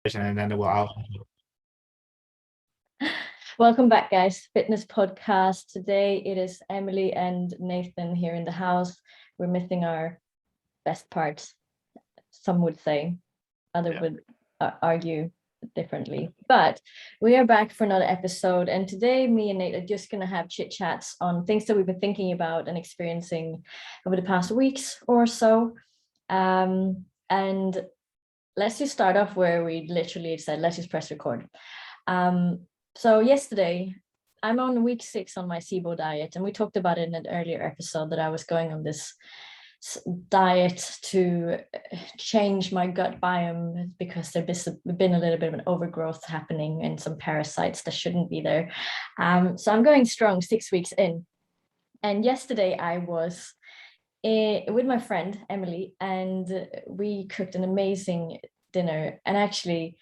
and then I'll. Welcome back, guys. Fitness podcast. Today it is Emily and Nathan here in the house. We're missing our best parts, some would say. Others would argue differently. But we are back for another episode. And today me and Nate are just going to have chit chats on things that we've been thinking about and experiencing over the past weeks or so. And let's just start off where we literally said, let's just press record. So yesterday, I'm on week 6 on my SIBO diet, and we talked about it in an earlier episode that I was going on this diet to change my gut biome because there's been a little bit of an overgrowth happening and some parasites that shouldn't be there. So I'm going strong 6 weeks in. And yesterday I was with my friend Emily, and we cooked an amazing dinner. And actually,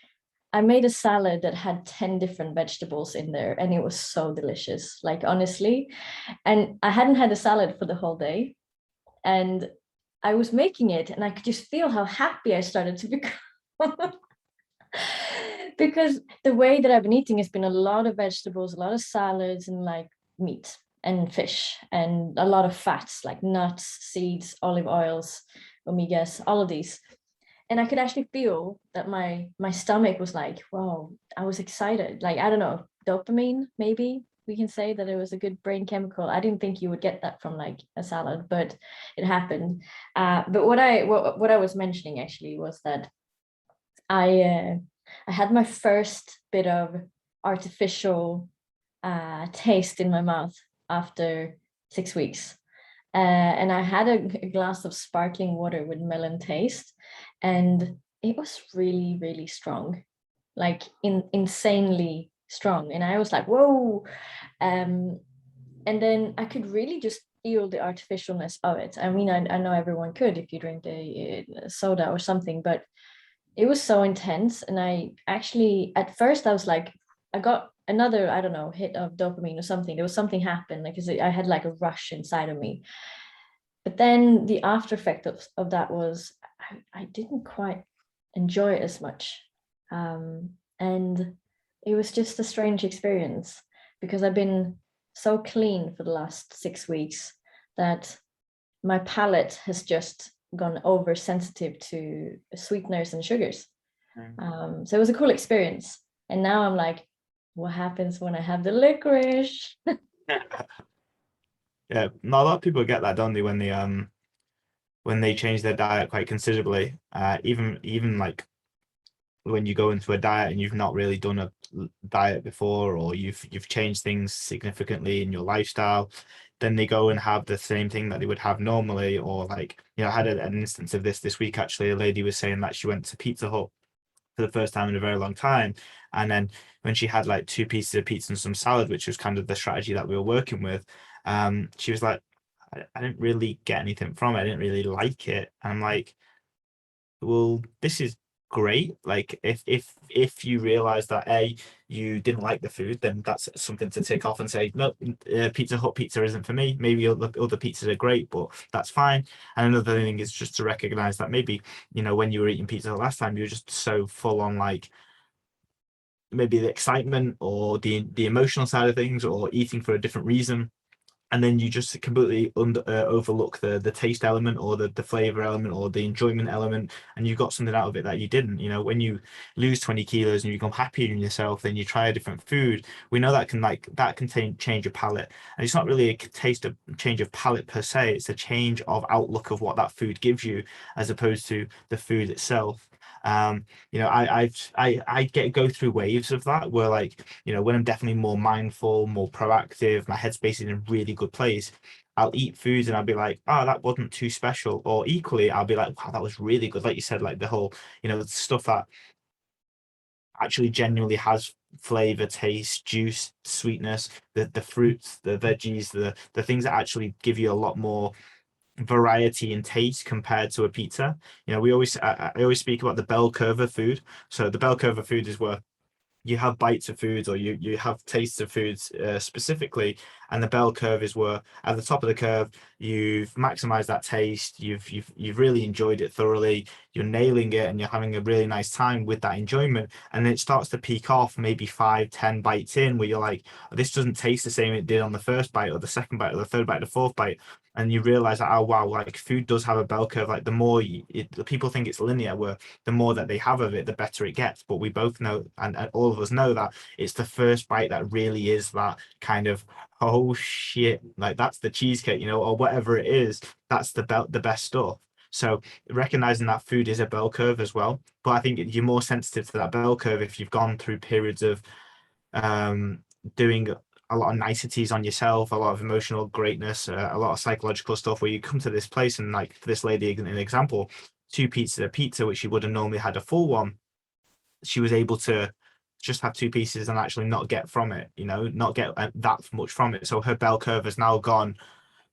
I made a salad that had 10 different vegetables in there, and it was so delicious, like honestly. And I hadn't had a salad for the whole day, and I was making it, and I could just feel how happy I started to become. Because the way that I've been eating has been a lot of vegetables, a lot of salads, and like meat and fish, and a lot of fats like nuts, seeds, olive oils, omegas, all of these. And I could actually feel that my stomach was like, wow, I was excited. Like, I don't know, dopamine, maybe we can say that it was a good brain chemical. I didn't think you would get that from like a salad, but it happened. But what I was mentioning actually was that I had my first bit of artificial taste in my mouth after 6 weeks. And I had a glass of sparkling water with melon taste, and it was really, really strong, like insanely strong. And I was like, whoa. And then I could really just feel the artificialness of it. I mean, I know everyone could if you drink a soda or something, but it was so intense. And I actually, at first I was like, I got another, I don't know, hit of dopamine or something. There was something happened, like, because I had like a rush inside of me. But then the after effect of that was I didn't quite enjoy it as much. And it was just a strange experience because I've been so clean for the last 6 weeks that my palate has just gone oversensitive to sweeteners and sugars. So it was a cool experience. And now I'm like, what happens when I have the licorice? Yeah, not a lot of people get that, don't they, when they change their diet quite considerably. Even like when you go into a diet and you've not really done a diet before, or you've changed things significantly in your lifestyle, then they go and have the same thing that they would have normally. Or like, I had an instance of this week actually. A lady was saying that she went to Pizza Hut for the first time in a very long time, and then when she had like 2 pieces of pizza and some salad, which was kind of the strategy that we were working with, she was like, I didn't really get anything from it. I didn't really like it. And I'm like, well, this is great. Like, if you realize that you didn't like the food, then that's something to tick off and say, no, Pizza Hut pizza isn't for me. Maybe other pizzas are great, but that's fine. And another thing is just to recognize that maybe, when you were eating Pizza Hut last time, you were just so full on like maybe the excitement or the emotional side of things, or eating for a different reason, and then you just completely overlook the taste element, or the flavor element, or the enjoyment element, and you got something out of it that you didn't. When you lose 20 kilos and you become happier in yourself, then you try a different food. We know that can change your palate, and it's not really a change of palate per se. It's a change of outlook of what that food gives you, as opposed to the food itself. I go through waves of that, where, like, when I'm definitely more mindful, more proactive, my headspace is in a really good place, I'll eat foods and I'll be like, oh, that wasn't too special. Or equally, I'll be like, wow, that was really good. Like you said, like the whole, stuff that actually genuinely has flavor, taste, juice, sweetness, the fruits, the veggies, the things that actually give you a lot more variety in taste compared to a pizza. I always speak about the bell curve of food. So the bell curve of food is where you have bites of foods, or you have tastes of foods specifically, and the bell curve is where at the top of the curve you've maximized that taste, you've really enjoyed it thoroughly, you're nailing it, and you're having a really nice time with that enjoyment. And then it starts to peak off maybe 5, 10 bites in, where you're like, "Oh, this doesn't taste the same it did on the first bite, or the second bite, or the third bite, or the fourth bite." And you realize that, oh wow, like food does have a bell curve. Like the more the people think it's linear, where the more that they have of it, the better it gets. But we both know, and all of us know, that it's the first bite that really is that kind of, oh shit, like that's the cheesecake, or whatever it is, that's the best stuff. So recognizing that food is a bell curve as well. But I think you're more sensitive to that bell curve if you've gone through periods of doing a lot of niceties on yourself, a lot of emotional greatness, a lot of psychological stuff, where you come to this place and, like, for this lady, an example, 2 pieces of pizza, which she would have normally had a full one, she was able to just have 2 pieces and actually not get from it, not get that much from it. So her bell curve has now gone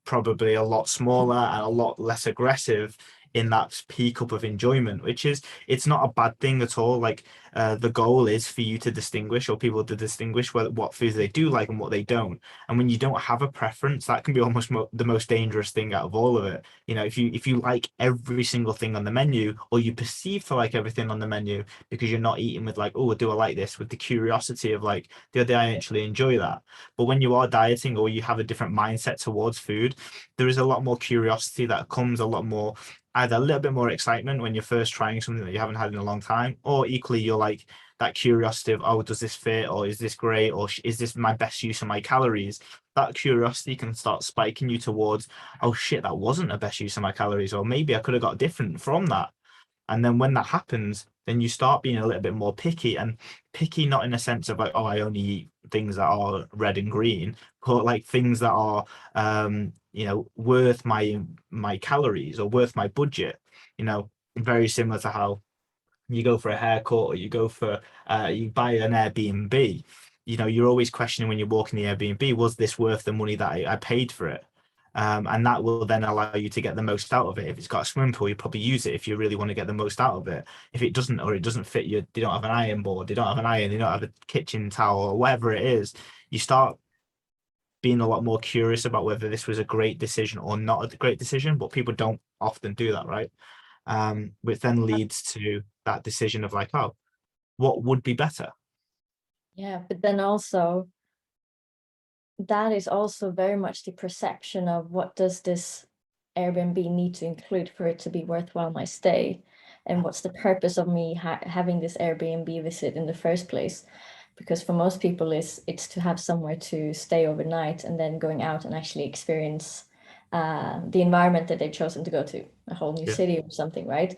probably a lot smaller and a lot less aggressive in that peak up of enjoyment, which is, it's not a bad thing at all. Like, the goal is for you to distinguish, or people to distinguish, what foods they do like and what they don't. And when you don't have a preference, that can be almost the most dangerous thing out of all of it. If you like every single thing on the menu, or you perceive to like everything on the menu, because you're not eating with like, oh, do I like this, with the curiosity of like, did I actually enjoy that? But when you are dieting, or you have a different mindset towards food, there is a lot more curiosity that comes, a lot more, either a little bit more excitement when you're first trying something that you haven't had in a long time, or equally you're like that curiosity of, oh, does this fit, or is this great, or is this my best use of my calories? That curiosity can start spiking you towards, oh shit, that wasn't the best use of my calories, or maybe I could have got different from that. And then when that happens, then you start being a little bit more picky, and picky not in a sense of like, oh, I only eat things that are red and green, but like things that are worth my calories, or worth my budget. Very similar to how you go for a haircut, or you buy an Airbnb. You're always questioning when you walk in the Airbnb, was this worth the money that I paid for it? And that will then allow you to get the most out of it. If it's got a swimming pool, you probably use it if you really want to get the most out of it. If it doesn't, or it doesn't fit you, they don't have an iron board, they don't have an iron, they don't have a kitchen towel, or whatever it is, you start being a lot more curious about whether this was a great decision or not a great decision. But people don't often do that, right? Which then leads to that decision of like, oh, what would be better? Yeah, but then also that is also very much the perception of what does this Airbnb need to include for it to be worthwhile my stay, and what's the purpose of me having this Airbnb visit in the first place. Because for most people it's to have somewhere to stay overnight, and then going out and actually experience the environment that they've chosen to go to, a whole new Yeah. city or something, right?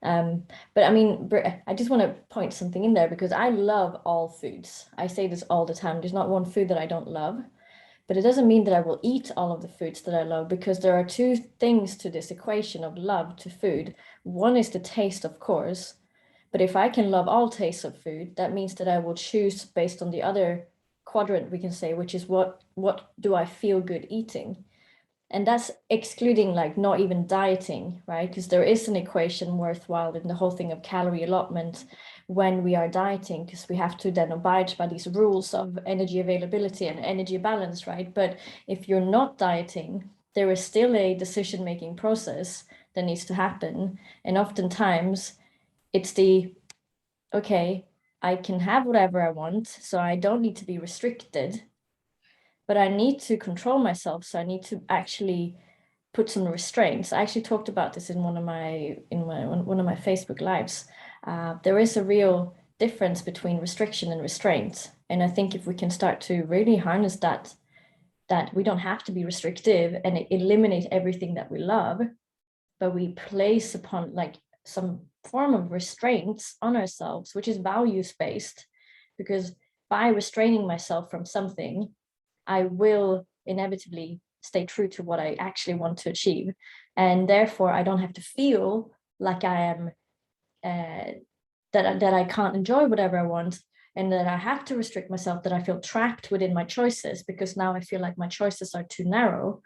But I mean, I just want to point something in there, because I love all foods. I say this all the time. There's not one food that I don't love. But it doesn't mean that I will eat all of the foods that I love, because there are two things to this equation of love to food. One is the taste, of course, but if I can love all tastes of food, that means that I will choose based on the other quadrant, we can say, which is what do I feel good eating? And that's excluding like not even dieting, right? Because there is an equation worthwhile in the whole thing of calorie allotment when we are dieting, because we have to then abide by these rules of energy availability and energy balance, right? But if you're not dieting, there is still a decision-making process that needs to happen. And oftentimes it's okay, I can have whatever I want, so I don't need to be restricted, but I need to control myself. So I need to actually put some restraints. I actually talked about this in one of my Facebook lives. There is a real difference between restriction and restraint, and I think if we can start to really harness that we don't have to be restrictive and eliminate everything that we love, but we place upon like some form of restraints on ourselves, which is values based, because by restraining myself from something, I will inevitably stay true to what I actually want to achieve. And therefore, I don't have to feel like I am, that I can't enjoy whatever I want, and that I have to restrict myself, that I feel trapped within my choices, because now I feel like my choices are too narrow.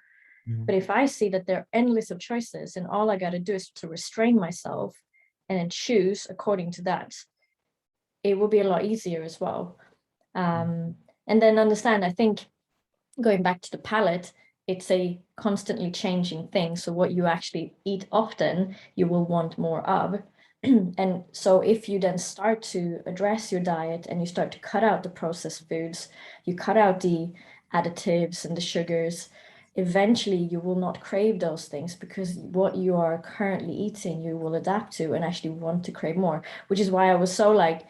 But if I see that there are endless of choices, and all I got to do is to restrain myself and then choose according to that, it will be a lot easier as well. And then understand, I think, going back to the palate, it's a constantly changing thing. So what you actually eat often, you will want more of. And so if you then start to address your diet and you start to cut out the processed foods, you cut out the additives and the sugars, eventually you will not crave those things, because what you are currently eating, you will adapt to and actually want to crave more, which is why I was so like,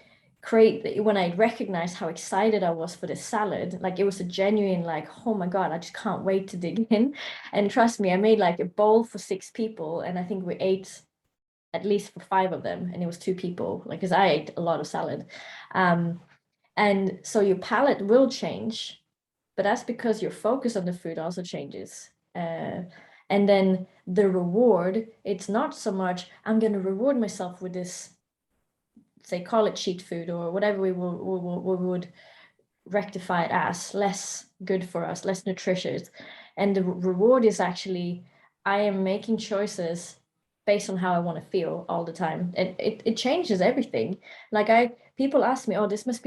when I recognized how excited I was for this salad, like it was a genuine like, oh my God, I just can't wait to dig in. And trust me, I made like a bowl for 6 people, and I think we ate at least for 5 of them, and it was 2 people, like, because I ate a lot of salad. And so your palate will change, but that's because your focus on the food also changes. And then the reward, it's not so much, I'm going to reward myself with this, say, call it cheat food or whatever we would rectify it as, less good for us, less nutritious. And the reward is actually, I am making choices based on how I want to feel all the time. And it changes everything. Like people ask me, oh, this must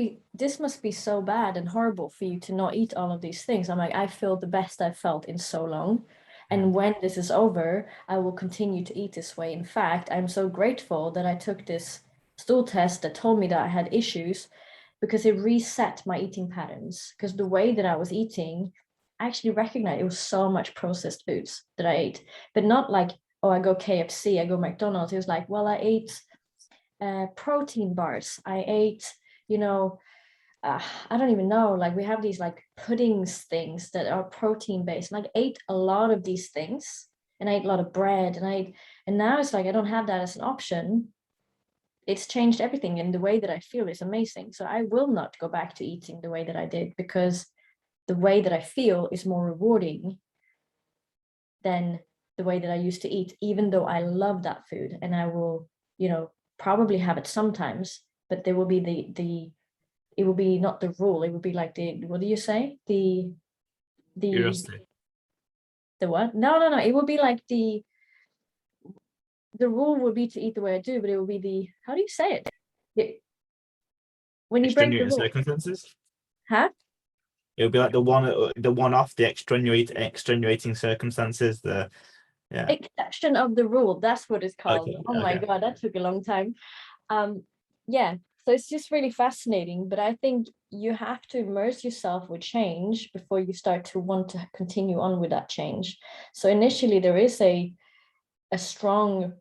be so bad and horrible for you to not eat all of these things. I'm like, I feel the best I've felt in so long. And when this is over, I will continue to eat this way. In fact, I'm so grateful that I took this stool test that told me that I had issues, because it reset my eating patterns. Because the way that I was eating, I actually recognized it was so much processed foods that I ate, but not like, oh, I go KFC, I go McDonald's. It was like, well, I ate protein bars. I ate, you know, I don't even know, like we have these like puddings things that are protein based. And I ate a lot of these things, and I ate a lot of bread, and now it's like I don't have that as an option. It's changed everything, and the way that I feel is amazing. So I will not go back to eating the way that I did, because the way that I feel is more rewarding than the way that I used to eat, even though I love that food and I will, probably have it sometimes, but there will be it will be not the rule. It will be like what do you say? The Curiosity. the what? No. It will be like the rule would be to eat the way I do, but it will be how do you say it? When you break the Extenuating rule. circumstances. Huh? It would be like the one off, the extenuating circumstances. Yeah. Exception of the rule. That's what it's called. Okay. Oh my Okay. God, that took a long time. Yeah. So it's just really fascinating, but I think you have to immerse yourself with change before you start to want to continue on with that change. So initially there is a strong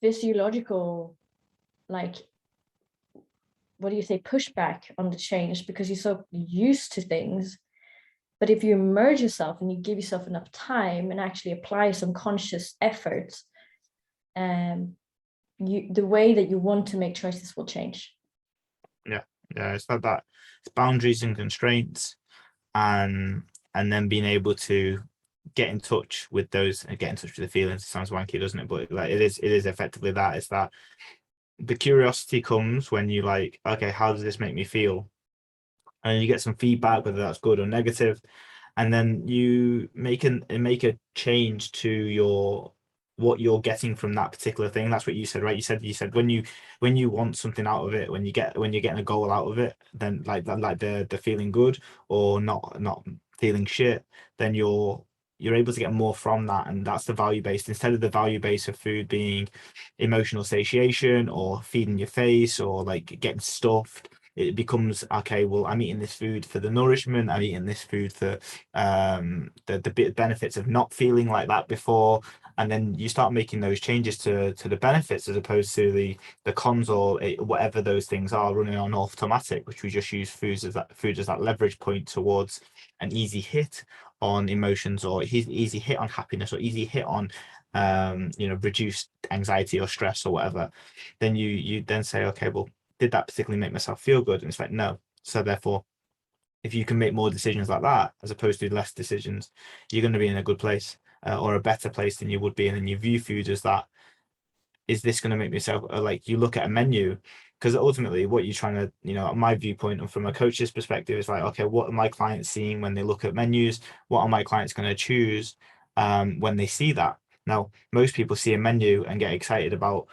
physiological, like, what do you say, pushback on the change, because you're so used to things. But if you immerse yourself and you give yourself enough time and actually apply some conscious effort, the way that you want to make choices will change. Yeah. It's like that. It's boundaries and constraints, and then being able to get in touch with those and get in touch with the feelings. It sounds wanky, doesn't it? But like it is effectively that. It's that the curiosity comes when you like, okay, how does this make me feel? And you get some feedback, whether that's good or negative, and then you make a change to what you're getting from that particular thing. That's what you said, right? You said when you want something out of it, when you're getting a goal out of it, then like the feeling good or not feeling shit, then you're able to get more from that. And that's the value based, instead of the value base of food being emotional satiation or feeding your face or like getting stuffed. It becomes, okay, well, I'm eating this food for the nourishment, I'm eating this food for the benefits of not feeling like that before. And then you start making those changes to the benefits as opposed to the cons, or whatever those things are running on automatic, which we just use food as that leverage point towards an easy hit on emotions, or easy hit on happiness, or easy hit on reduced anxiety or stress or whatever. Then you then say, okay, well, did that particularly make myself feel good? And it's like, no. So therefore, if you can make more decisions like that as opposed to less decisions, you're going to be in a good place, or a better place than you would be. And then you view food as that, is this going to make myself, like you look at a menu, because ultimately what you're trying to, my viewpoint and from a coach's perspective is like, okay, what are my clients seeing when they look at menus? What are my clients going to choose when they see that? Now, most people see a menu and get excited about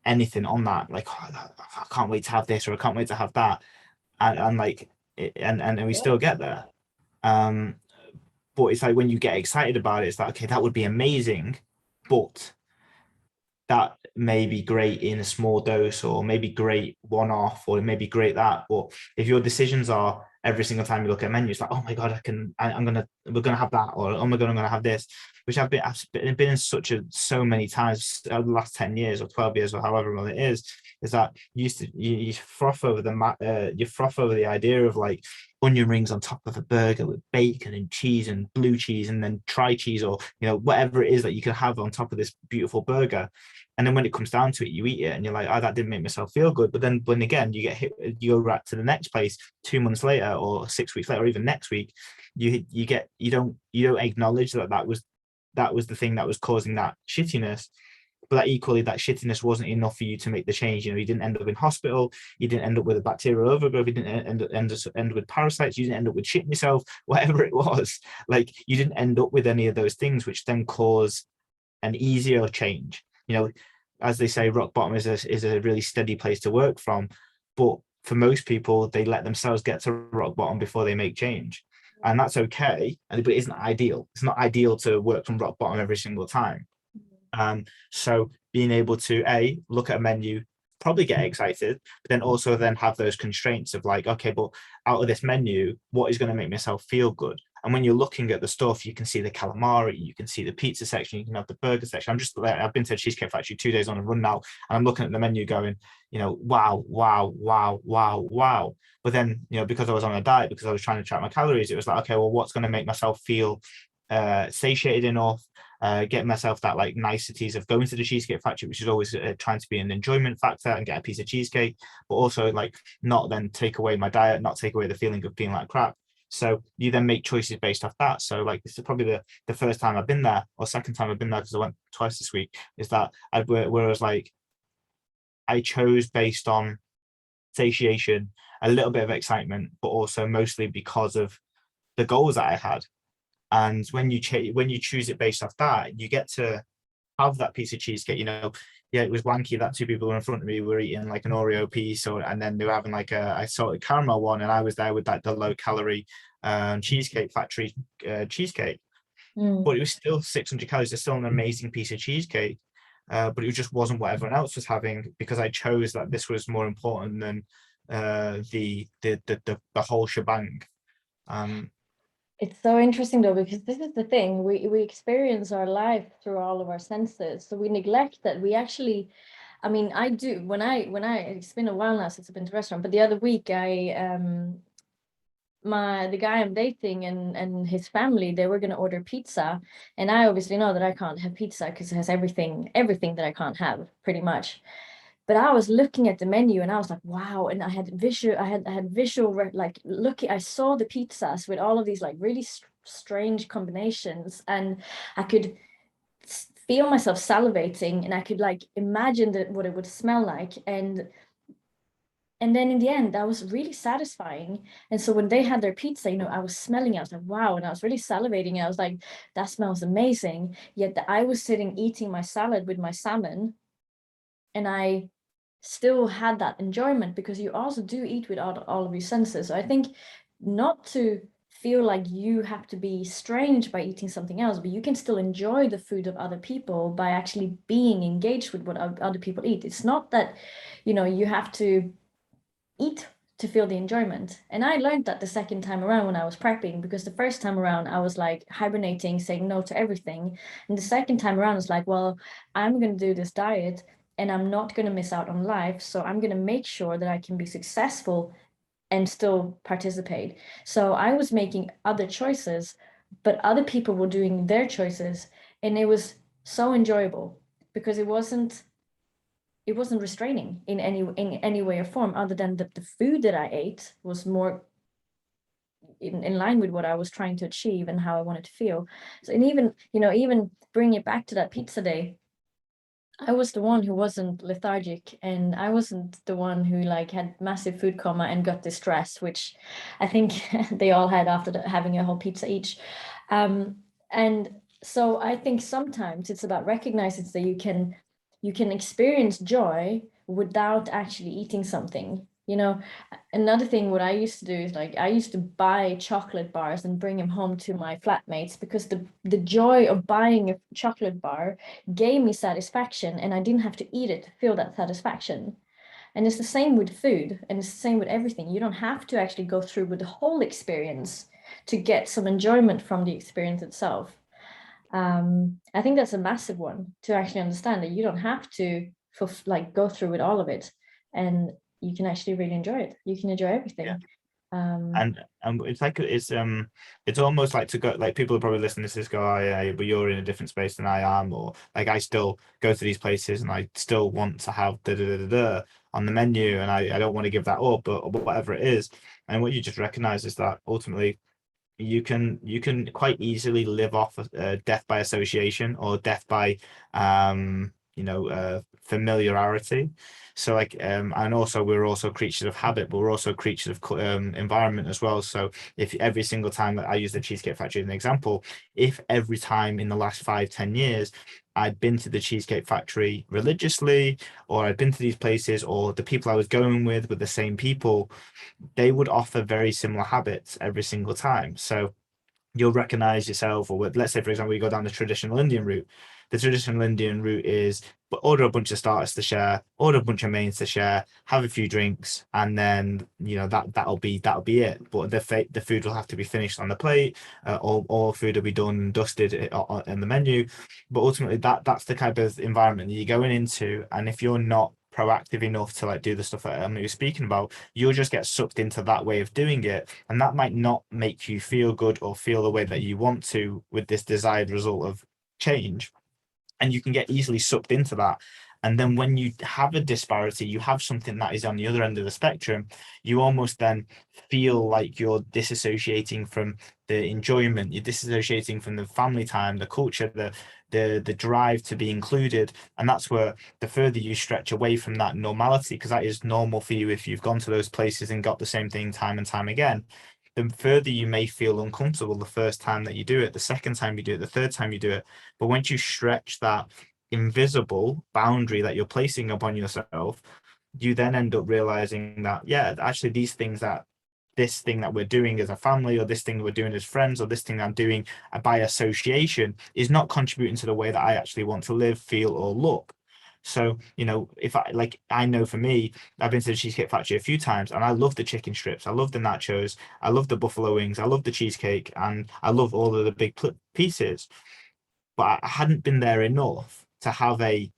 anything on that, like, oh, I can't wait to have this, or I can't wait to have that, and like and we still get there. But it's like when you get excited about it, it's like, okay, that would be amazing, but that may be great in a small dose, or maybe great one-off, or maybe great that. But if your decisions are every single time you look at a menu, it's like, oh my god, we're gonna have that, or oh my god, I'm gonna have this, which I've been in so many times over the last 10 years or 12 years or however long it is that you froth over you froth over the idea of like onion rings on top of a burger with bacon and cheese and blue cheese and then tri cheese, or whatever it is that you can have on top of this beautiful burger. And then when it comes down to it, you eat it and you're like, oh, that didn't make myself feel good. But then when again you get hit, you go right to the next place 2 months later, or 6 weeks later, or even next week, you don't acknowledge that was the thing that was causing that shittiness. But that equally, that shittiness wasn't enough for you to make the change. You didn't end up in hospital. You didn't end up with a bacterial overgrowth. You didn't end with parasites. You didn't end up with shitting yourself. Whatever it was, like, you didn't end up with any of those things, which then cause an easier change. As they say, rock bottom is a really steady place to work from. But for most people, they let themselves get to rock bottom before they make change. And that's okay, but it isn't ideal. It's not ideal to work from rock bottom every single time. So being able to look at a menu, probably get excited, but then also then have those constraints of like, okay, but out of this menu, what is going to make myself feel good? And when you're looking at the stuff, you can see the calamari, you can see the pizza section, you can have the burger section. I've been to a Cheesecake Factory 2 days on a run now, and I'm looking at the menu going, wow, wow, wow, wow, wow. But then, because I was on a diet, because I was trying to track my calories, it was like, okay, well, what's going to make myself feel satiated enough, get myself that like niceties of going to the Cheesecake Factory, which is always trying to be an enjoyment factor and get a piece of cheesecake, but also like not then take away my diet, not take away the feeling of feeling like crap. So you then make choices based off that. So like, this is probably the first time I've been there, or second time I've been there, because I went twice this week, is that where I was like, I chose based on satiation, a little bit of excitement, but also mostly because of the goals that I had. And when you choose it based off that, you get to have that piece of cheesecake. Yeah, it was wanky that two people in front of me were eating like an Oreo piece, and then they were having like a salted caramel one, and I was there with like the low calorie Cheesecake Factory cheesecake. But it was still 600 calories. It's still an amazing piece of cheesecake, but it just wasn't what everyone else was having, because I chose that this was more important than the whole shebang. It's so interesting though, because this is the thing, we experience our life through all of our senses, so we neglect that we actually, I do, when I it's been a while now since I've been to a restaurant, but the other week the guy I'm dating and his family, they were going to order pizza, and I obviously know that I can't have pizza because it has everything that I can't have pretty much. But I was looking at the menu and I was like, wow. And I had visual, like looking, I saw the pizzas with all of these like really strange combinations, and I could feel myself salivating, and I could like imagine what it would smell like. And then in the end, that was really satisfying. And so when they had their pizza, I was smelling it, I was like, wow. And I was really salivating. And I was like, that smells amazing. Yet I was sitting eating my salad with my salmon, and I still had that enjoyment, because you also do eat with all of your senses. So I think not to feel like you have to be strange by eating something else, but you can still enjoy the food of other people by actually being engaged with what other people eat. It's not that, you have to eat to feel the enjoyment. And I learned that the second time around when I was prepping, because the first time around I was like hibernating, saying no to everything. And the second time around it's like, well, I'm going to do this diet and I'm not going to miss out on life. So I'm going to make sure that I can be successful and still participate. So I was making other choices, but other people were doing their choices. And it was so enjoyable, because it wasn't restraining in any way or form, other than the food that I ate was more in line with what I was trying to achieve and how I wanted to feel. So, and even bring it back to that pizza day, I was the one who wasn't lethargic, and I wasn't the one who like had massive food coma and got distressed, which I think they all had after having a whole pizza each. And so I think sometimes it's about recognizing that you can experience joy without actually eating something. You know, another thing what I used to do is like I used to buy chocolate bars and bring them home to my flatmates because the joy of buying a chocolate bar gave me satisfaction, and I didn't have to eat it to feel that satisfaction. And it's the same with food, and it's the same with everything. You don't have to actually go through with the whole experience to get some enjoyment from the experience itself. I think that's a massive one to actually understand that you don't have to like go through with all of it, and you can actually really enjoy it. You can enjoy everything. And it's like it's almost like to go, like people are probably listening to this go, oh, yeah, but you're in a different space than I am, or like I still go to these places and I still want to have da da da da, da on the menu, and I don't want to give that up, or whatever it is. And what you just recognize is that ultimately you can quite easily live off death by association, or death by familiarity. So like and also we're also creatures of habit, but we're also creatures of environment as well. So if every single time that I use the Cheesecake Factory as an example, if every time in the last 5-10 years I'd been to the Cheesecake Factory religiously, or I'd been to these places, or the people I was going with were the same people, they would offer very similar habits every single time. So you'll recognize yourself, or let's say, for example, you go down the traditional Indian route. The traditional Indian route is but order a bunch of starters to share, order a bunch of mains to share, have a few drinks, and then that'll be it. But the food will have to be finished on the plate. All food will be done and dusted on the menu. But ultimately, that's the kind of environment that you're going into. And if you're not proactive enough to like do the stuff that Emily was speaking about, you'll just get sucked into that way of doing it, and that might not make you feel good or feel the way that you want to with this desired result of change, and you can get easily sucked into that. And then when you have a disparity, you have something that is on the other end of the spectrum, you almost then feel like you're disassociating from the enjoyment, you're disassociating from the family time, the culture, the drive to be included. And that's where the further you stretch away from that normality, because that is normal for you if you've gone to those places and got the same thing time and time again, the further you may feel uncomfortable the first time that you do it, the second time you do it, the third time you do it. But once you stretch that invisible boundary that you're placing upon yourself, you then end up realizing that, yeah, actually, this thing that we're doing as a family, or this thing we're doing as friends, or this thing I'm doing by association is not contributing to the way that I actually want to live, feel, or look. So, if I know for me, I've been to the Cheesecake Factory a few times, and I love the chicken strips, I love the nachos, I love the buffalo wings, I love the cheesecake, and I love all of the big pieces. But I hadn't been there enough to have a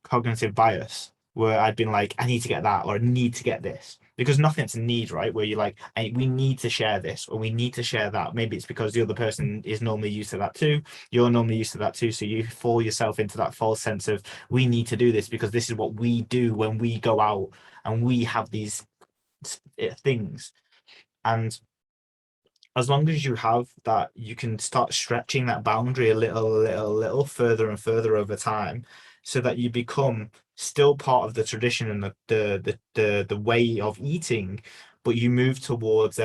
cognitive bias where I'd been like, I need to get that, or I need to get this. Because nothing's a need, right? Where you're like, hey, we need to share this, or we need to share that. Maybe it's because the other person is normally used to that too. You're normally used to that too. So you fall yourself into that false sense of, we need to do this because this is what we do when we go out and we have these things. And as long as you have that, you can start stretching that boundary a little further and further over time, so that you become still part of the tradition and the way of eating, but you move towards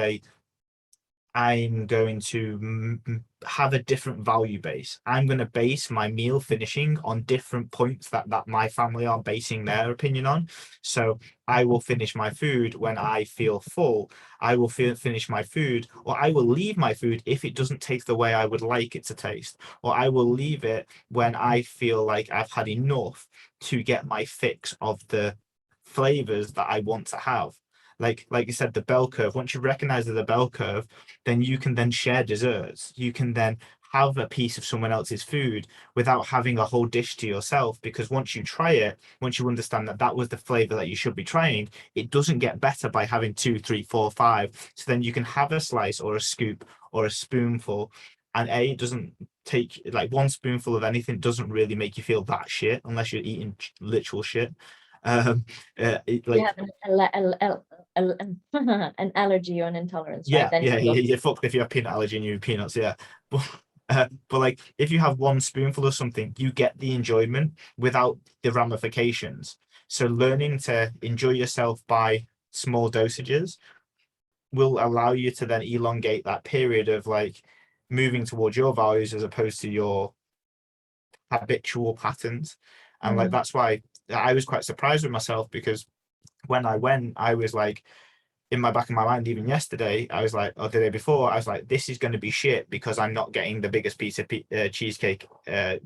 I'm going to have a different value base. I'm going to base my meal finishing on different points that my family are basing their opinion on. So I will finish my food when I feel full. I will finish my food, or I will leave my food if it doesn't taste the way I would like it to taste, or I will leave it when I feel like I've had enough to get my fix of the flavors that I want to have. Like you said, the bell curve. Once you recognize the bell curve, then you can then share desserts. You can then have a piece of someone else's food without having a whole dish to yourself. Because once you try it, once you understand that that was the flavor that you should be trying, it doesn't get better by having two, three, four, five. So then you can have a slice or a scoop or a spoonful. And it doesn't take, like, one spoonful of anything doesn't really make you feel that shit unless you're eating literal shit. Um, You like, have an allergy or an intolerance, right? yeah, Then yeah, you you're fucked if you have peanut allergy and you eat peanuts, yeah. But like, if you have one spoonful of something, you get the enjoyment without the ramifications. So learning to enjoy yourself by small dosages will allow you to then elongate that period of like moving towards your values as opposed to your habitual patterns. And like that's why I was quite surprised with myself, because when I went, I was like, in my back of my mind, even yesterday, I was like, or the day before, I was like, this is going to be shit because I'm not getting the biggest piece of cheesecake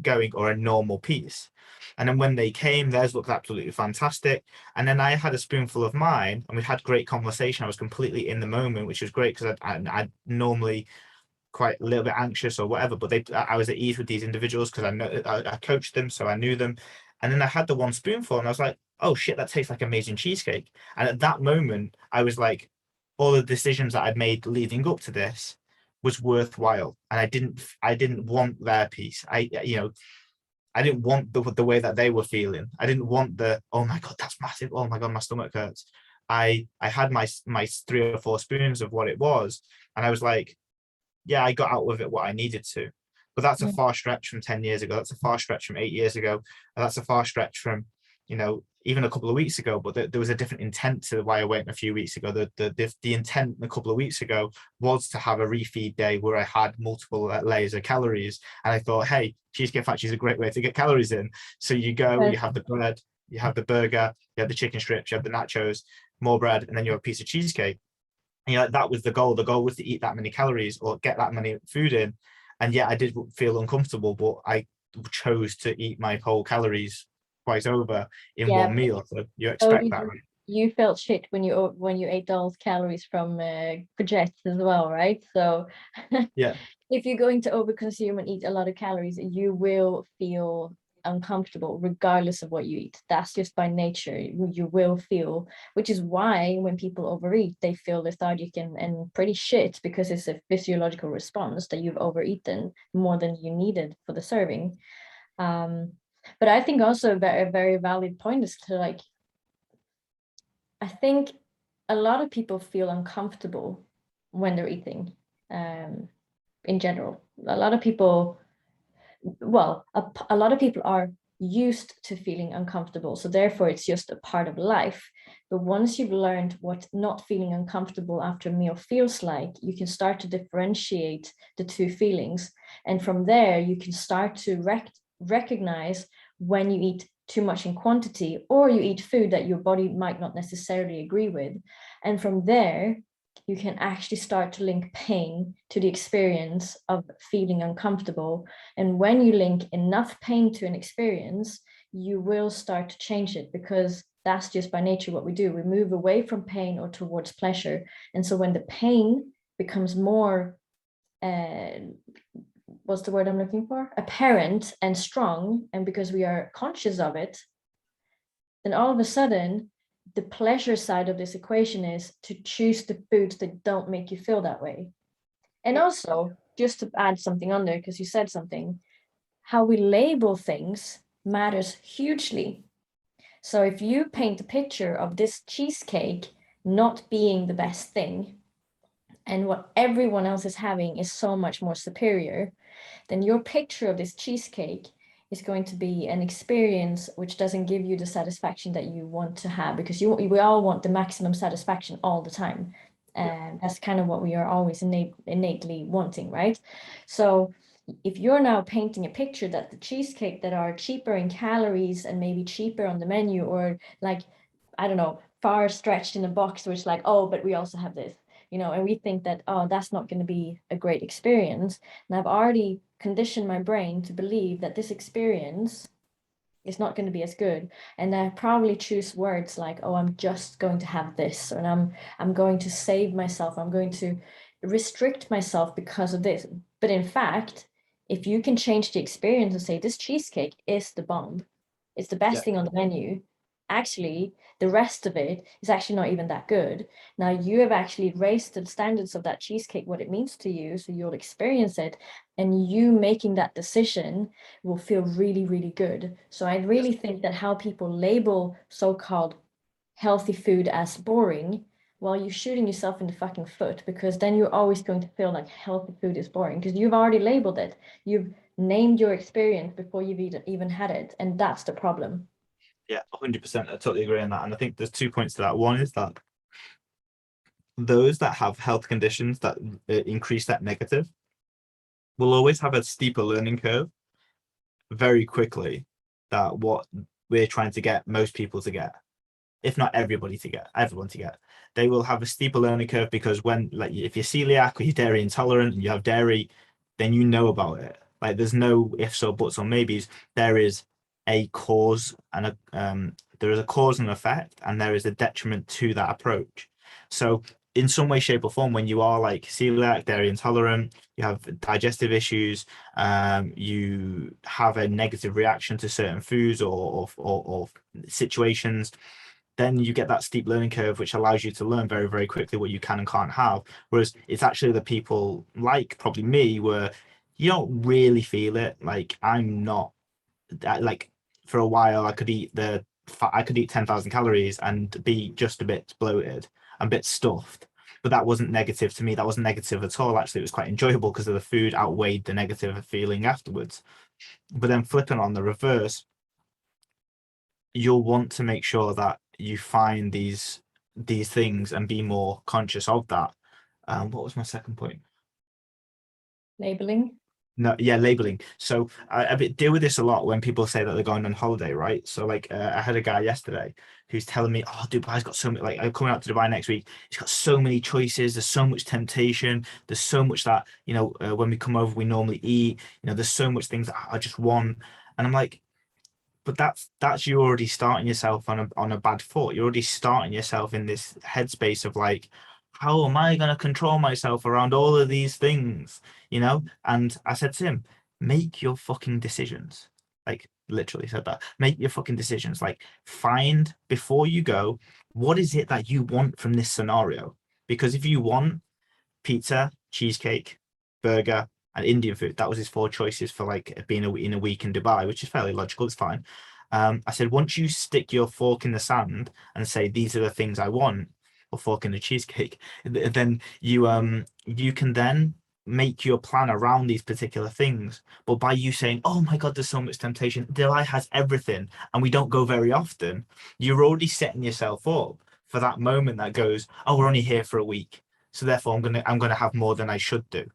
going, or a normal piece. And then when they came, theirs looked absolutely fantastic. And then I had a spoonful of mine, and we had great conversation. I was completely in the moment, which was great, because I normally quite a little bit anxious or whatever, but I was at ease with these individuals because I coached them, so I knew them. And then I had the one spoonful, and I was like, oh shit, that tastes like amazing cheesecake. And at that moment, I was like, all the decisions that I'd made leading up to this was worthwhile, and I didn't want their piece. I didn't want the way that they were feeling. I didn't want the, oh my god, that's massive. Oh my god, my stomach hurts. I had my 3 or 4 spoons of what it was, and I was like, yeah, I got out with it what I needed to. But that's a far stretch from 10 years ago. That's a far stretch from 8 years ago. And that's a far stretch from, even a couple of weeks ago. But there was a different intent to why I went a few weeks ago. The intent a couple of weeks ago was to have a refeed day where I had multiple layers of calories. And I thought, hey, Cheesecake Factory is a great way to get calories in. So you go, you have the bread, you have the burger, you have the chicken strips, you have the nachos, more bread, and then you have a piece of cheesecake. And that was the goal. The goal was to eat that many calories or get that many food in. And yeah, I did feel uncomfortable, but I chose to eat my whole calories twice over in one meal. So you expect that, right? You felt shit when you ate those calories from courgettes as well, right? So yeah, if you're going to overconsume and eat a lot of calories, you will feel uncomfortable regardless of what you eat. That's just by nature. You will feel, which is why when people overeat, they feel lethargic and pretty shit, because it's a physiological response that you've overeaten more than you needed for the serving. But I think also a very valid point is to like, I think a lot of people feel uncomfortable when they're eating, in general. A lot of people, well, a lot of people are used to feeling uncomfortable, so therefore it's just a part of life. But once you've learned what not feeling uncomfortable after a meal feels like, you can start to differentiate the two feelings, and from there you can start to recognize when you eat too much in quantity, or you eat food that your body might not necessarily agree with. And from there you can actually start to link pain to the experience of feeling uncomfortable. And when you link enough pain to an experience, you will start to change it, because that's just by nature what we do. We move away from pain or towards pleasure. And so when the pain becomes more, what's the word I'm looking for? Apparent and strong, and because we are conscious of it, then all of a sudden, the pleasure side of this equation is to choose the foods that don't make you feel that way. And also, just to add something on there, because you said something, how we label things matters hugely. So if you paint a picture of this cheesecake not being the best thing, and what everyone else is having is so much more superior, then your picture of this cheesecake is going to be an experience which doesn't give you the satisfaction that you want to have, because we all want the maximum satisfaction all the time. And that's kind of what we are always innately wanting, right? So if you're now painting a picture that the cheesecake that are cheaper in calories and maybe cheaper on the menu, or like, I don't know, far stretched in a box, which like, oh, but we also have this, and we think that, oh, that's not going to be a great experience. And I've already conditioned my brain to believe that this experience is not going to be as good. And I probably choose words like, oh, I'm just going to have this, and I'm going to save myself, I'm going to restrict myself because of this. But in fact, if you can change the experience and say this cheesecake is the bomb, it's the best thing on the menu, actually the rest of it is actually not even that good. Now you have actually raised the standards of that cheesecake, what it means to you, so you'll experience it, and you making that decision will feel really, really good. So I really think that how people label so-called healthy food as boring, well, you're shooting yourself in the fucking foot, because then you're always going to feel like healthy food is boring, because you've already labeled it. You've named your experience before you've even had it, and that's the problem. Yeah, 100%. I totally agree on that. And I think there's 2 points to that. One is that those that have health conditions that increase that negative will always have a steeper learning curve very quickly that what we're trying to get most people to get, if not everybody to get, everyone to get. They will have a steeper learning curve because when, like, if you're celiac or you're dairy intolerant and you have dairy, then you know about it. Like, there's no ifs or buts or maybes. There is a cause and there is a cause and effect, and there is a detriment to that approach. So in some way, shape, or form, when you are like celiac, dairy intolerant, you have digestive issues, you have a negative reaction to certain foods or situations, then you get that steep learning curve, which allows you to learn very, very quickly what you can and can't have. Whereas it's actually the people like probably me, where you don't really feel it. Like, I'm not like, for a while I could eat 10,000 calories and be just a bit bloated and a bit stuffed. But that wasn't negative to me. That wasn't negative at all. Actually, it was quite enjoyable because of the food outweighed the negative feeling afterwards. But then flipping on the reverse, you'll want to make sure that you find these things and be more conscious of that. What was my second point? Labeling. No, yeah, labeling. So I deal with this a lot when people say that they're going on holiday, right? So like, I had a guy yesterday who's telling me, "Oh, Dubai's got so many. Like, I'm coming out to Dubai next week. It's got so many choices. There's so much temptation. There's so much that when we come over, we normally eat. There's so much things that I just want." And I'm like, but that's you already starting yourself on a bad foot. You're already starting yourself in this headspace of like, how am I going to control myself around all of these things? And I said to him, make your fucking decisions. Like, literally said that. Make your fucking decisions. Like, find before you go, what is it that you want from this scenario? Because if you want pizza, cheesecake, burger, and Indian food. That was his 4 choices for like being in a week in Dubai, which is fairly logical. It's fine. I said, once you stick your fork in the sand and say, these are the things I want, or fork in the cheesecake, then you can then make your plan around these particular things. But by you saying, oh my God, there's so much temptation, Dubai has everything, and we don't go very often, you're already setting yourself up for that moment that goes, oh, we're only here for a week, so therefore I'm gonna have more than I should do.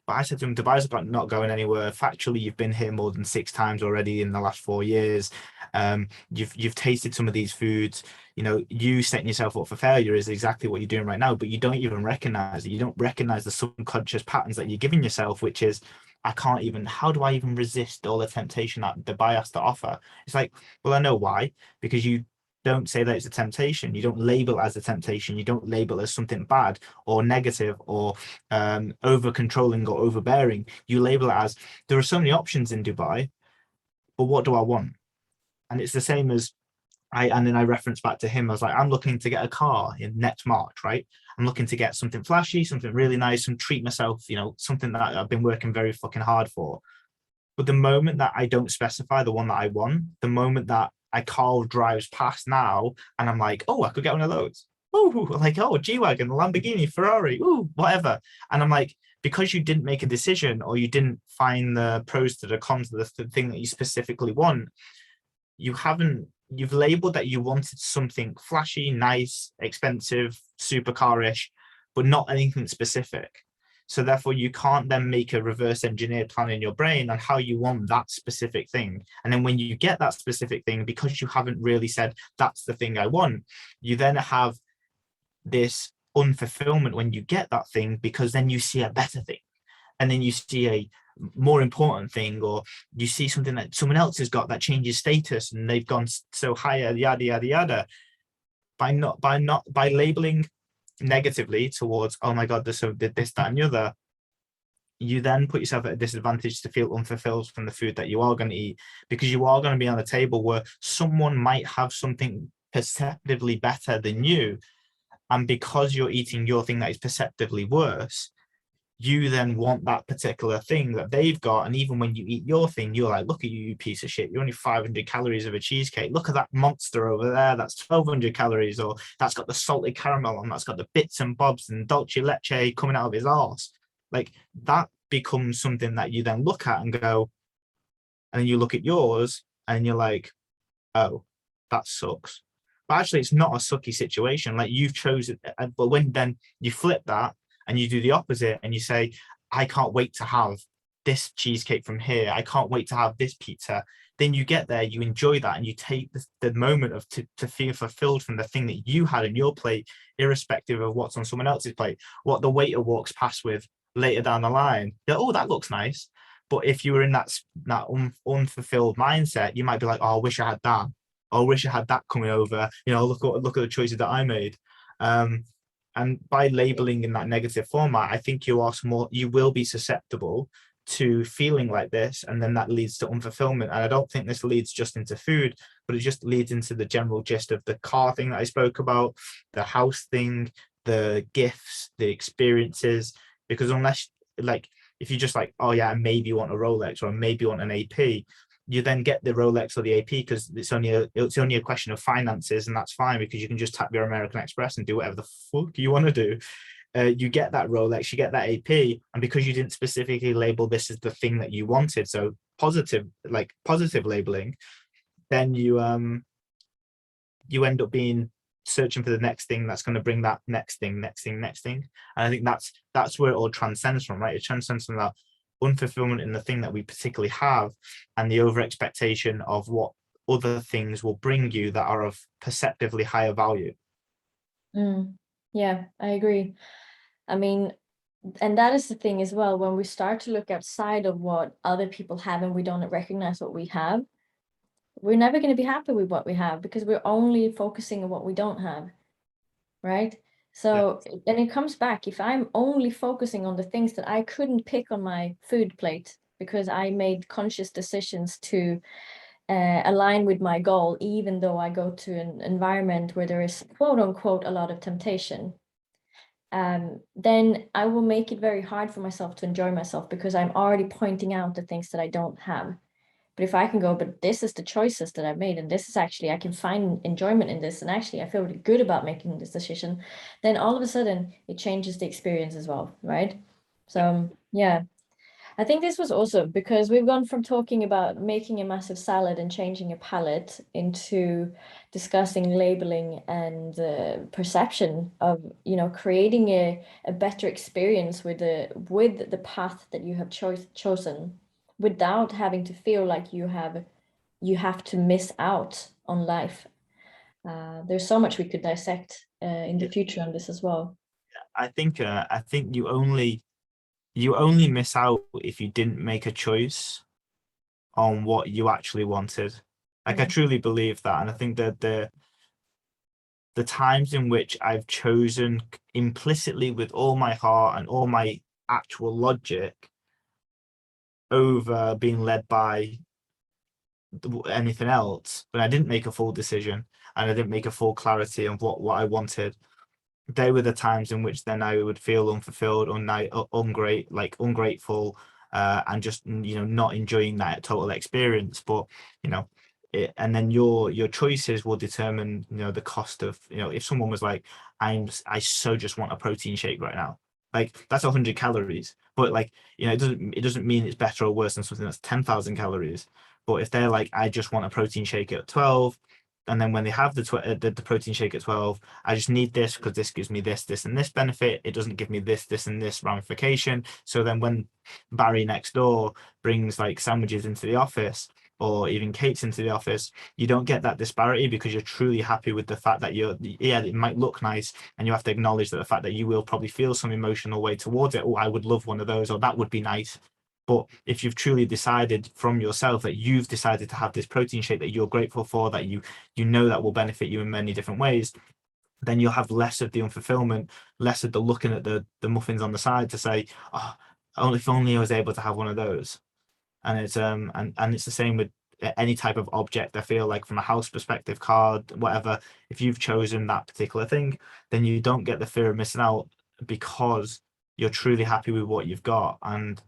But I said to him, Dubai's about not going anywhere. Factually, you've been here more than 6 times already in the last 4 years. You've tasted some of these foods. You setting yourself up for failure is exactly what you're doing right now, but you don't even recognize it. You don't recognize the subconscious patterns that you're giving yourself, which is, how do I even resist all the temptation that Dubai has to offer? It's like, well, I know why, because you don't say that it's a temptation. You don't label it as a temptation. You don't label it as something bad or negative or over controlling or overbearing. You label it as, there are so many options in Dubai, but what do I want? And it's the same as and then I reference back to him. I was like, I'm looking to get a car in next March, right? I'm looking to get something flashy, something really nice, and treat myself, something that I've been working very fucking hard for. But the moment that I don't specify the one that I want, the moment that a car drives past now and I'm like, oh, I could get one of those. Oh, like, oh, G-Wagon, Lamborghini, Ferrari, ooh, whatever. And I'm like, because you didn't make a decision or you didn't find the pros to the cons of the thing that you specifically want, you've labeled that you wanted something flashy, nice, expensive, supercar-ish, but not anything specific. So therefore, you can't then make a reverse engineered plan in your brain on how you want that specific thing. And then when you get that specific thing, because you haven't really said, that's the thing I want, you then have this unfulfillment when you get that thing, because then you see a better thing. And then you see a more important thing, or you see something that someone else has got that changes status and they've gone so higher, yada, yada, yada. By labeling negatively towards, oh my God, this, that, and the other, you then put yourself at a disadvantage to feel unfulfilled from the food that you are going to eat, because you are going to be on a table where someone might have something perceptively better than you. And because you're eating your thing that is perceptively worse, you then want that particular thing that they've got. And even when you eat your thing, you're like, look at you, you piece of shit. You're only 500 calories of a cheesecake. Look at that monster over there. That's 1,200 calories. Or that's got the salted caramel and that's got the bits and bobs and dulce leche coming out of his arse. Like, that becomes something that you then look at and go, and then you look at yours and you're like, oh, that sucks. But actually, it's not a sucky situation. Like, you've chosen, but when then you flip that and you do the opposite and you say, I can't wait to have this cheesecake from here. I can't wait to have this pizza. Then you get there, you enjoy that, and you take the moment of to feel fulfilled from the thing that you had on your plate, irrespective of what's on someone else's plate, what the waiter walks past with later down the line. Oh, that looks nice. But if you were in that unfulfilled mindset, you might be like, oh, I wish I had that. Oh, I wish I had that coming over. Look at the choices that I made. And by labeling in that negative format, I think you will be susceptible to feeling like this, and then that leads to unfulfillment. And I don't think this leads just into food, but it just leads into the general gist of the car thing that I spoke about, the house thing, the gifts, the experiences. Because unless, like, if you just like, oh yeah, I maybe want a Rolex or maybe want an AP, you then get the Rolex or the AP because it's only a question of finances, and that's fine because you can just tap your American Express and do whatever the fuck you want to do. You get that Rolex, you get that AP, and because you didn't specifically label this as the thing that you wanted, so positive labeling, then you end up being searching for the next thing that's going to bring that next thing. And I think that's where it all transcends from, right? It transcends from that unfulfillment in the thing that we particularly have, and the over expectation of what other things will bring you that are of perceptively higher value. Yeah, I agree. I mean, and that is the thing as well, when we start to look outside of what other people have and we don't recognize what we have, we're never going to be happy with what we have because we're only focusing on what we don't have, right? So, and it comes back, if I'm only focusing on the things that I couldn't pick on my food plate because I made conscious decisions to align with my goal, even though I go to an environment where there is quote unquote a lot of temptation, then I will make it very hard for myself to enjoy myself because I'm already pointing out the things that I don't have. But if I can go, but this is the choices that I've made, and this is actually, I can find enjoyment in this, and actually I feel really good about making this decision, then all of a sudden it changes the experience as well, right? So yeah, I think this was awesome because we've gone from talking about making a massive salad and changing a palette into discussing labeling and perception of, creating a better experience with the path that you have chosen, without having to feel like you have to miss out on life. There's so much we could dissect in the future on this as well. I think you only miss out if you didn't make a choice on what you actually wanted. Like, I truly believe that. And I think that the times in which I've chosen implicitly with all my heart and all my actual logic over being led by anything else, but I didn't make a full decision and I didn't make a full clarity of what I wanted, they were the times in which then I would feel unfulfilled, ungrateful, and just not enjoying that total experience. But and then your choices will determine the cost of, if someone was like, I so just want a protein shake right now, like that's 100 calories, but like it doesn't mean it's better or worse than something that's 10,000 calories. But if they're like, I just want a protein shake at 12, and then when they have the protein shake at 12, I just need this because this gives me this and this benefit. It doesn't give me this and this ramification. So then when Barry next door brings like sandwiches into the office, or even cakes into the office, you don't get that disparity because you're truly happy with the fact that it might look nice, and you have to acknowledge that the fact that you will probably feel some emotional way towards it. Oh, I would love one of those, or that would be nice. But if you've truly decided from yourself that you've decided to have this protein shake that you're grateful for, that you know that will benefit you in many different ways, then you'll have less of the unfulfillment, less of the looking at the muffins on the side to say, oh, if only I was able to have one of those. And it's and it's the same with any type of object. I feel like from a house perspective, card, whatever, if you've chosen that particular thing, then you don't get the fear of missing out because you're truly happy with what you've got. And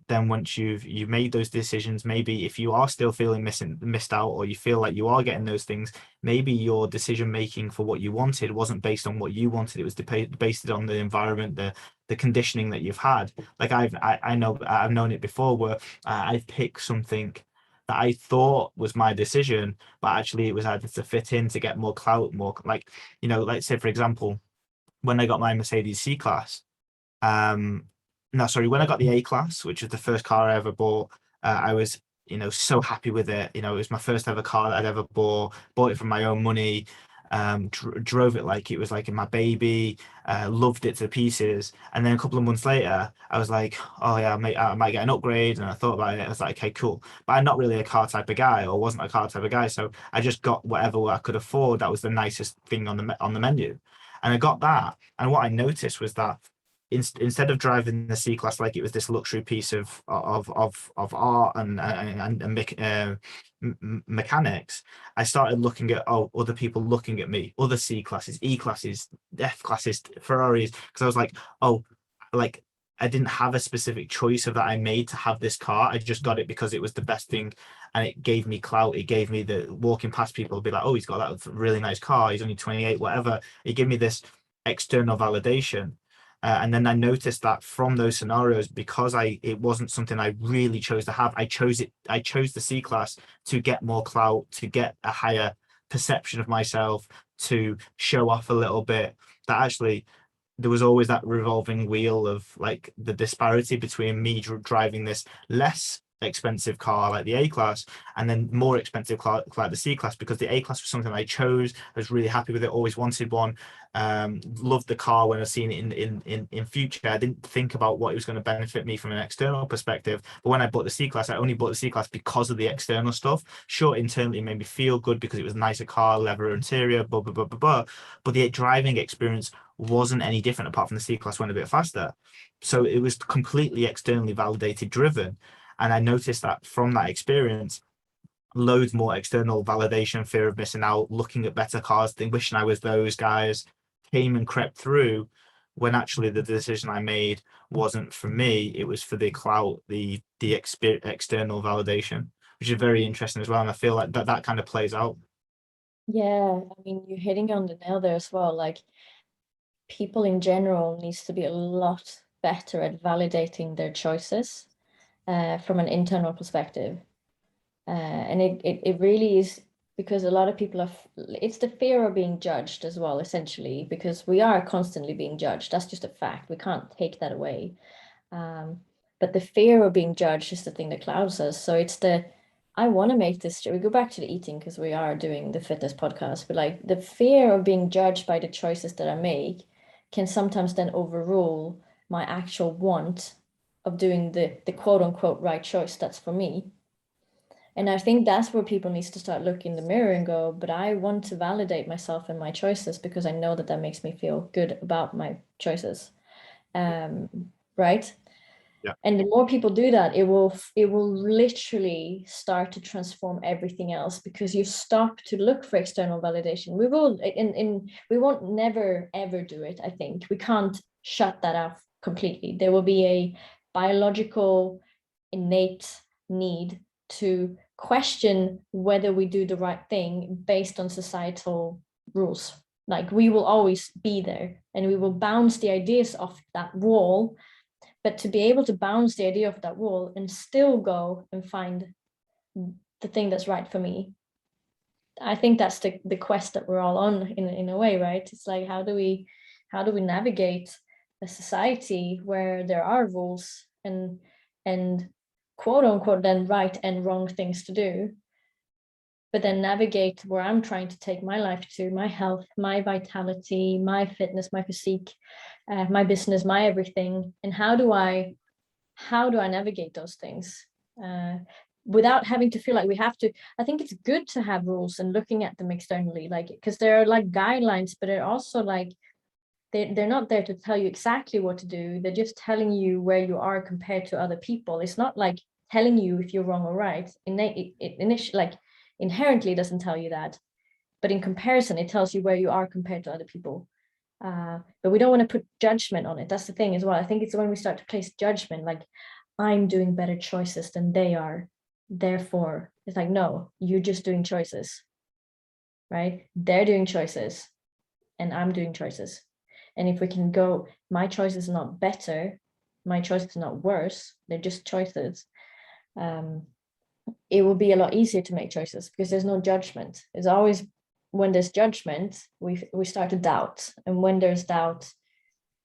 then once you've made those decisions, maybe if you are still feeling missed out, or you feel like you are getting those things, maybe your decision making for what you wanted wasn't based on what you wanted. It was based on the environment, the conditioning that you've had. Like I know I've known it before where I've picked something that I thought was my decision, but actually it was either to fit in, to get more clout, more like, let's say for example, when I got my Mercedes C-Class, no, sorry, when I got the A class, which was the first car I ever bought, I was, so happy with it. It was my first ever car that I'd ever bought it from my own money, drove it like it was like my baby, loved it to pieces. And then a couple of months later, I was like, oh yeah, I might get an upgrade. And I thought about it. I was like, okay, cool. But I'm not really a car type of guy, or wasn't a car type of guy. So I just got whatever I could afford. That was the nicest thing on the menu. And I got that. And what I noticed was that instead of driving the C class like it was this luxury piece of art and mechanics, I started looking at other people looking at me, other C classes, E classes, F classes, Ferraris, because I was like, oh, like I didn't have a specific choice of that I made to have this car. I just got it because it was the best thing, and it gave me clout. It gave me the walking past people be like, oh, he's got that really nice car. He's only 28, whatever. It gave me this external validation. And then I noticed that from those scenarios, because it wasn't something I really chose to have, I chose the C class to get more clout, to get a higher perception of myself, to show off a little bit. That actually there was always that revolving wheel of like the disparity between me driving this less expensive car like the A class and then more expensive car like the C class, because the A class was something I chose. I was really happy with it, always wanted one. Loved the car when I seen it in future. I didn't think about what it was going to benefit me from an external perspective, but when I bought the C class, I only bought the C class because of the external stuff. Sure, internally it made me feel good because it was a nicer car, leather interior, blah blah blah blah blah, but the driving experience wasn't any different apart from the C class went a bit faster. So it was completely externally validated driven. And I noticed that from that experience, loads more external validation, fear of missing out, looking at better cars, wishing I was those guys, came and crept through, when actually the decision I made wasn't for me, it was for the clout, the external validation, which is very interesting as well. And I feel like that kind of plays out. Yeah, I mean, you're hitting on the nail there as well. Like, people in general needs to be a lot better at validating their choices from an internal perspective. And it really is, because a lot of people it's the fear of being judged as well, essentially, because we are constantly being judged. That's just a fact. We can't take that away. But the fear of being judged is the thing that clouds us. So it's I want to make this, we go back to the eating because we are doing the fitness podcast, but like the fear of being judged by the choices that I make can sometimes then overrule my actual want of doing the quote unquote right choice that's for me. And I think that's where people need to start looking in the mirror and go, but I want to validate myself and my choices because I know that that makes me feel good about my choices. Right? Yeah. And the more people do that, it will literally start to transform everything else, because you stop to look for external validation. We will we won't never ever do it. I think we can't shut that off completely. There will be a biological innate need to question whether we do the right thing based on societal rules. Like, we will always be there and we will bounce the ideas off that wall. But to be able to bounce the idea off that wall and still go and find the thing that's right for me, I think that's the quest that we're all on in a way, right? It's like, how do we navigate a society where there are rules and quote unquote then right and wrong things to do, but then navigate where I'm trying to take my life to, my health, my vitality, my fitness, my physique, my business, my everything. And how do I navigate those things without having to feel like we have to? I think it's good to have rules and looking at them externally, like, because they're like guidelines, but they're also like, they're not there to tell you exactly what to do. They're just telling you where you are compared to other people. It's not like telling you if you're wrong or right. Inherently doesn't tell you that, but in comparison, it tells you where you are compared to other people. But we don't want to put judgment on it. That's the thing as well. I think it's when we start to place judgment, like, I'm doing better choices than they are, therefore it's like, no, you're just doing choices, right? They're doing choices and I'm doing choices. And if we can go, my choice is not better, my choice is not worse, they're just choices, it will be a lot easier to make choices because there's no judgment. It's always, when there's judgment, we start to doubt. And when there's doubt,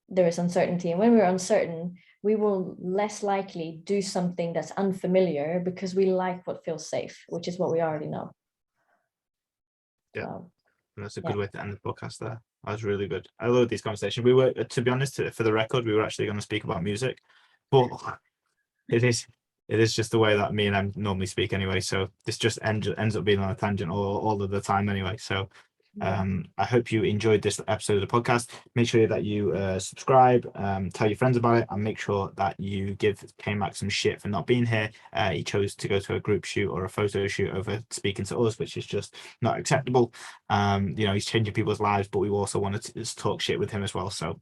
there is uncertainty. And when we're uncertain, we will less likely do something that's unfamiliar because we like what feels safe, which is what we already know. Yeah. So, And that's a yeah. good way to end the podcast there. That was really good. I love these conversations. We were, to be honest, for the record, we were actually going to speak about music, but it is just the way that me and I normally speak anyway. So this just ends up being on a tangent all of the time anyway. So Yeah. I hope you enjoyed this episode of the podcast. Make sure that you subscribe, tell your friends about it, and make sure that you give K-Mac some shit for not being here. He chose to go to a group shoot or a photo shoot over speaking to us, which is just not acceptable. You know, he's changing people's lives, but we also wanted to talk shit with him as well. So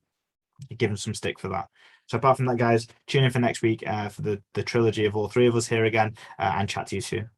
give him some stick for that. So apart from that, guys, tune in for next week for the trilogy of all three of us here again, and chat to you soon.